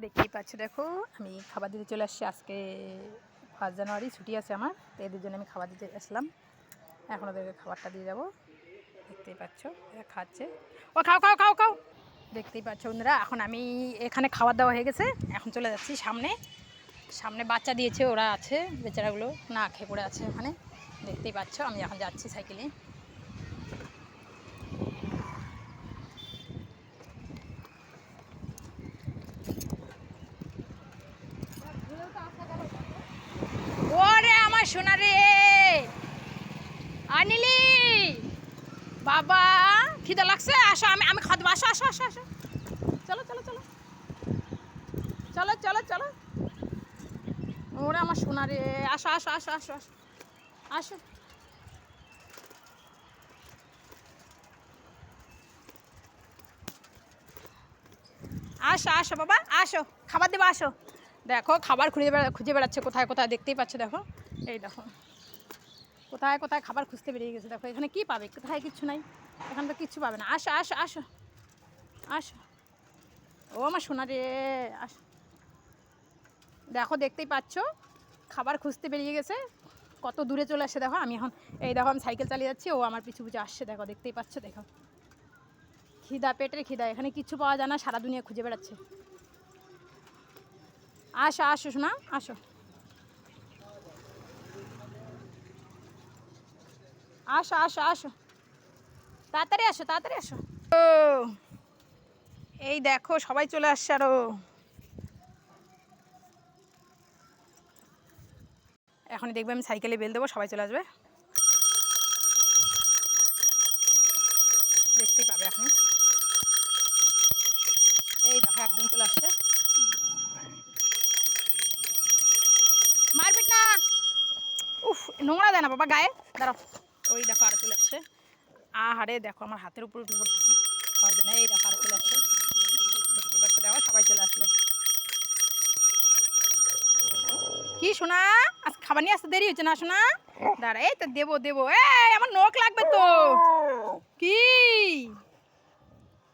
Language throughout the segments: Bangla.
দেখতেই পাচ্ছ, দেখো আমি খাবার দিতে চলে আসছি। আজকে 1 জানুয়ারি ছুটি আছে আমার, তো এদের জন্য আমি খাবার দিতে আসলাম। এখন ওদেরকে খাবারটা দিয়ে যাবো। দেখতেই পাচ্ছ খাচ্ছে। ও খাও খাও খাও খাও। দেখতেই পাচ্ছ বন্ধুরা, এখন আমি এখানে খাবার দাওয়া হয়ে গেছে, এখন চলে যাচ্ছি সামনে। সামনে বাচ্চা দিয়েছে, ওরা আছে বেচারাগুলো না খেয়ে পড়ে আছে ওখানে। দেখতেই পাচ্ছ আমি এখন যাচ্ছি সাইকেলে। ওরে আমার সোনা রে, আনিলি বাবা, খিদে লাগছে, আসো আমি আমি খাওয়া দেবো, আসো আসো আসো আসো, চলো চলো চলো চলো চলো চলো। ওরে আমার সোনা রে, আসো আসো আসো আসো আসো আসো। আসো আসো বাবা আসো, খাবার দেবো আসো। দেখো খাবার খুঁজে বেড়াচ্ছে কোথায় কোথায়, দেখতেই পাচ্ছ দেখো। এই দেখো কোথায় কোথায় খাবার খুঁজতে বেরিয়ে গেছে। দেখো এখানে কি পাবে, কোথায় কিচ্ছু নাই, এখানে তো কিচ্ছু পাবে না। আসো আসো আসো আসো, ও আমার সোনা রে আসো। দেখো দেখতেই পাচ্ছ খাবার খুঁজতে বেরিয়ে গেছে, কত দূরে চলে আসছে দেখো। আমি এখন এই দেখো আমি সাইকেল চালিয়ে যাচ্ছি, ও আমার পিছু পিছু আসছে, দেখো দেখতেই পাচ্ছ। দেখো খিদা, পেটের খিদা, এখানে কিচ্ছু পাওয়া যায় না, সারা দুনিয়া খুঁজে বেড়াচ্ছে। আসো আসো শোনা আসো, আসো আসো আসো, তাড়াতাড়ি আসো তাড়াতাড়ি আসো। ও এই দেখো সবাই চলে আসছে আরো। এখনই দেখবে আমি সাইকেলে বেল দেবো, সবাই চলে আসবে, দেখতেই পাবে এখন। এই দেখো একজন চলে আসছে, মারপিট না, উফ নোংরা দেয় না বাবা গায়ে, দাঁড়াও। ওই দেখো আরো চলে আসছে, আহারে দেখো আমার হাতের উপর উঠে পড়তেছে খাওয়ার জন্য। এই দেখো আরো চলে আসছে, দেখতে পাচ্ছ দেখো সবাই চলে আসলো। কি শোনা, আজ খাবার নিয়ে আসতে দেরি হচ্ছে না শোনা? দাঁড়া এই তো দেবো দেবো, এই আমার নখ লাগবে তো। কি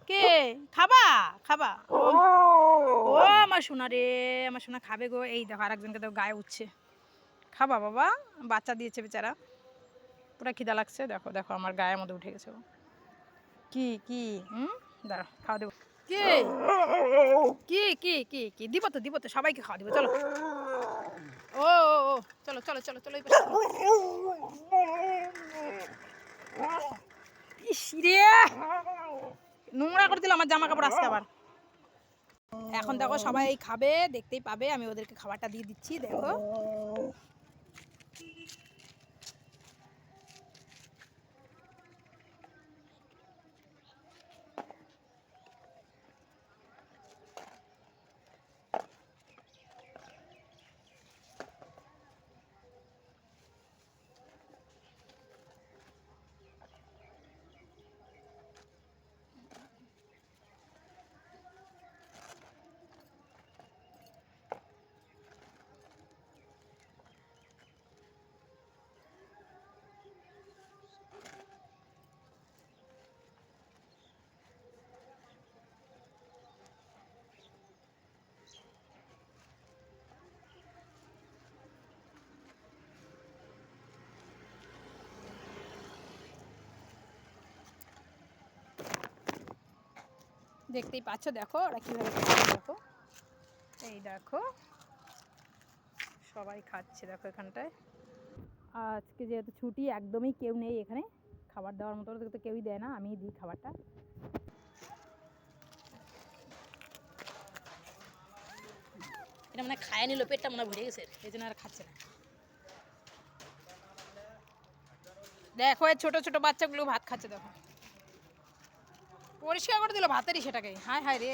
কে খাবা খাবা? ও আমার সোনা রে, আমার সোনা খাবে গো। এই দেখো আরেকজনকে তো গায়ে উঠছে, খাবা বাবা? বাচ্চা দিয়েছে বেচারা, পুরো খিদা লাগছে। দেখো দেখো আমার গায়ের মধ্যে উঠে গেছে। কি কি দাঁড়া খাওয়া দেবো। কি কি কি কি কি দিব তো সবাইকে খাওয়া দিব, চলো। ও ও ও চলো চলো চলো চলো, ইস রে, নোংরা করে দিল আমার জামা কাপড় আজকে আবার। এখন দেখো সবাই খাবে, দেখতেই পাবে, আমি ওদেরকে খাবারটা দিয়ে দিচ্ছি দেখো। দেখতেই পাচ্ছ দেখো ওরা কীভাবে খাচ্ছে দেখো। এই দেখো সবাই খাচ্ছে দেখো এখানটায়। আজকে যেহেতু ছুটি, একদমই কেউ নেই এখানে খাবার দেওয়ার মতো, তো কেউই দেয় না, আমিই দিই খাবারটা। এটা মানে খায় নিল, পেটটা মনে ভরে গেছে, এই জন্য আর খাচ্ছে না। দেখো এই ছোটো ছোটো বাচ্চাগুলো ভাত খাচ্ছে দেখো, পরিষ্কার করে দিল ভাতেরই সেটাকে, হায় হায় রে।